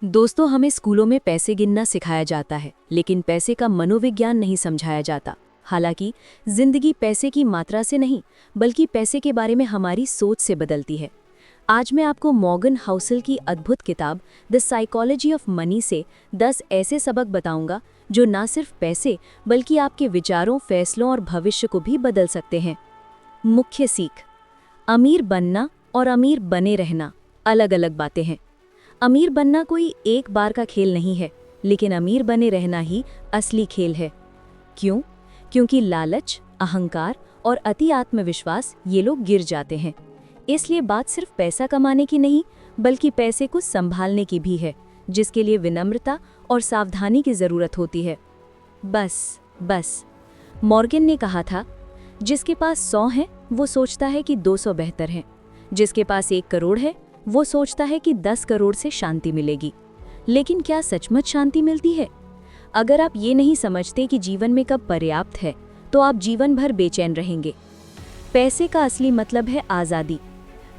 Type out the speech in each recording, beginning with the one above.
दोस्तों, हमें स्कूलों में पैसे गिनना सिखाया जाता है, लेकिन पैसे का मनोविज्ञान नहीं समझाया जाता। हालांकि जिंदगी पैसे की मात्रा से नहीं, बल्कि पैसे के बारे में हमारी सोच से बदलती है। आज मैं आपको मॉर्गन हाउसल की अद्भुत किताब द साइकोलॉजी ऑफ मनी से 10 ऐसे सबक बताऊंगा जो न सिर्फ पैसे बल्कि आपके विचारों, फैसलों और भविष्य को भी बदल सकते हैं। मुख्य सीख: अमीर बनना और अमीर बने रहना अलग अलग बातें हैं। अमीर बनना कोई एक बार का खेल नहीं है, लेकिन अमीर बने रहना ही असली खेल है। क्यों? क्योंकि लालच, अहंकार और अति आत्मविश्वास ये लोग गिर जाते हैं। इसलिए बात सिर्फ पैसा कमाने की नहीं, बल्कि पैसे को संभालने की भी है, जिसके लिए विनम्रता और सावधानी की जरूरत होती है। बस मॉर्गन ने कहा था, जिसके पास 100 है वो सोचता है कि 200 बेहतर हैं। जिसके पास 1 करोड़ है वो सोचता है कि 10 करोड़ से शांति मिलेगी। लेकिन क्या सचमुच शांति मिलती है? अगर आप ये नहीं समझते कि जीवन में कब पर्याप्त है, तो आप जीवन भर बेचैन रहेंगे। पैसे का असली मतलब है आज़ादी।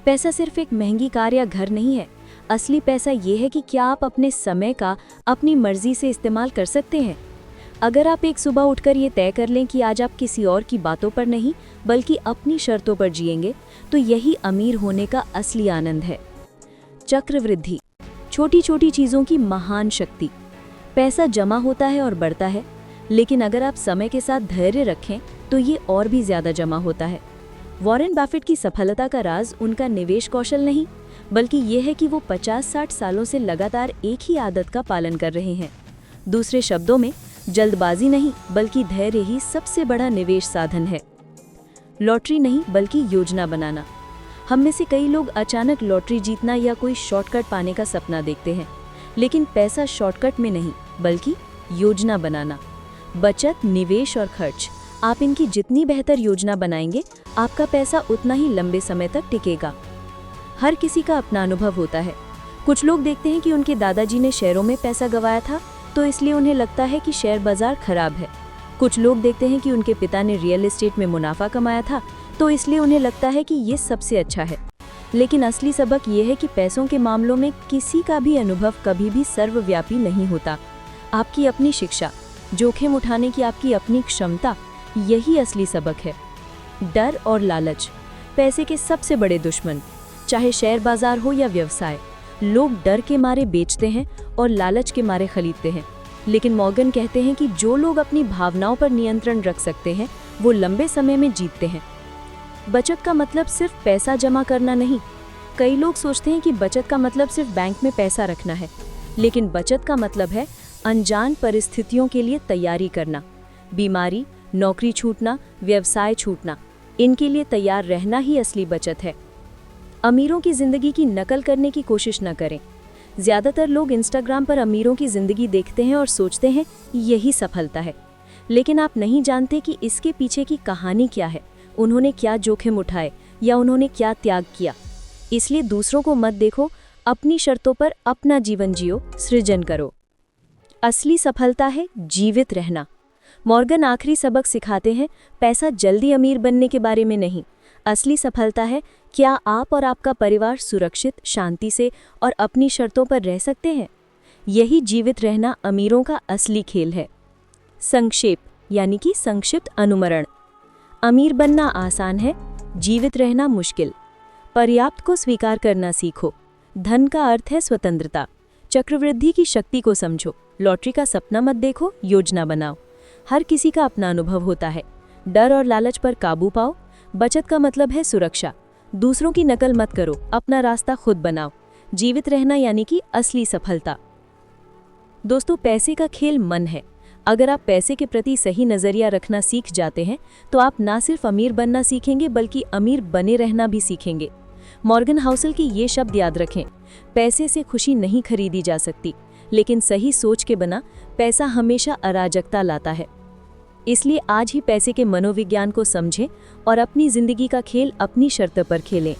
पैसा सिर्फ एक महंगी कार या घर नहीं है। असली पैसा ये है कि क्या आप अपने समय का अपनी मर्जी से इस्तेमाल कर सकते हैं। अगर आप एक सुबह उठकर ये तय कर लें कि आज आप किसी और की बातों पर नहीं, बल्कि अपनी शर्तों पर जिएंगे, तो यही अमीर होने का असली आनंद है। चक्रवृद्धि: छोटी छोटी चीज़ों की महान शक्ति। पैसा जमा होता है और बढ़ता है, लेकिन अगर आप समय के साथ धैर्य रखें तो ये और भी ज़्यादा जमा होता है। वॉरेन बफेट की सफलता का राज उनका निवेश कौशल नहीं, बल्कि ये है कि वो 50-60 सालों से लगातार एक ही आदत का पालन कर रहे हैं। दूसरे शब्दों में, जल्दबाजी नहीं बल्कि धैर्य ही सबसे बड़ा निवेश साधन है। लॉटरी नहीं बल्कि योजना बनाना। हम में से कई लोग अचानक लॉटरी जीतना या कोई शॉर्टकट पाने का सपना देखते हैं, लेकिन पैसा शॉर्टकट में नहीं बल्कि योजना बनाना। बचत, निवेश और खर्च, आप इनकी जितनी बेहतर योजना बनाएंगे, आपका पैसा उतना ही लंबे समय तक टिकेगा। हर किसी का अपना अनुभव होता है। कुछ लोग देखते हैं कि उनके दादाजी ने शेयरों में पैसा गंवाया था, तो इसलिए उन्हें लगता है कि शेयर बाजार खराब है। कुछ लोग देखते हैं कि उनके पिता ने रियल एस्टेट में मुनाफा कमाया था, तो इसलिए उन्हें लगता है कि ये सबसे अच्छा है। लेकिन असली सबक ये है कि पैसों के मामलों में किसी का भी अनुभव कभी भी सर्वव्यापी नहीं होता। आपकी अपनी शिक्षा, जोखिम उठाने की आपकी अपनी क्षमता, यही असली सबक है। डर और लालच, पैसे के सबसे बड़े दुश्मन। चाहे शेयर बाजार हो या व्यवसाय, लोग डर के मारे बेचते हैं और लालच के मारे खरीदते हैं। लेकिन मॉर्गन कहते हैं कि जो लोग अपनी भावनाओं पर नियंत्रण रख सकते हैं, वो लंबे समय में जीतते हैं। बचत का मतलब सिर्फ पैसा जमा करना नहीं। कई लोग सोचते हैं कि बचत का मतलब सिर्फ बैंक में पैसा रखना है, लेकिन बचत का मतलब है अनजान परिस्थितियों के लिए तैयारी करना। बीमारी, नौकरी छूटना, व्यवसाय छूटना, इनके लिए तैयार रहना ही असली बचत है। अमीरों की जिंदगी की नकल करने की कोशिश न करें। ज़्यादातर लोग इंस्टाग्राम पर अमीरों की जिंदगी देखते हैं और सोचते हैं यही सफलता है, लेकिन आप नहीं जानते कि इसके पीछे की कहानी क्या है, उन्होंने क्या जोखिम उठाए या उन्होंने क्या त्याग किया। इसलिए दूसरों को मत देखो, अपनी शर्तों पर अपना जीवन जियो, सृजन करो। असली सफलता है जीवित रहना। मॉर्गन आखिरी सबक सिखाते हैं, पैसा जल्दी अमीर बनने के बारे में नहीं। असली सफलता है क्या आप और आपका परिवार सुरक्षित, शांति से और अपनी शर्तों पर रह सकते हैं। यही जीवित रहना अमीरों का असली खेल है। संक्षेप यानी कि संक्षिप्त अनुमरण: अमीर बनना आसान है, जीवित रहना मुश्किल। पर्याप्त को स्वीकार करना सीखो। धन का अर्थ है स्वतंत्रता। चक्रवृद्धि की शक्ति को समझो। लॉटरी का सपना मत देखो, योजना बनाओ। हर किसी का अपना अनुभव होता है। डर और लालच पर काबू पाओ। बचत का मतलब है सुरक्षा। दूसरों की नकल मत करो, अपना रास्ता खुद बनाओ। जीवित रहना यानी कि असली सफलता। दोस्तों, पैसे का खेल मन है। अगर आप पैसे के प्रति सही नज़रिया रखना सीख जाते हैं, तो आप ना सिर्फ अमीर बनना सीखेंगे बल्कि अमीर बने रहना भी सीखेंगे। मॉर्गन हाउसल की ये शब्द याद रखें, पैसे से खुशी नहीं खरीदी जा सकती, लेकिन सही सोच के बिना पैसा हमेशा अराजकता लाता है। इसलिए आज ही पैसे के मनोविज्ञान को समझें और अपनी जिंदगी का खेल अपनी शर्त पर खेलें।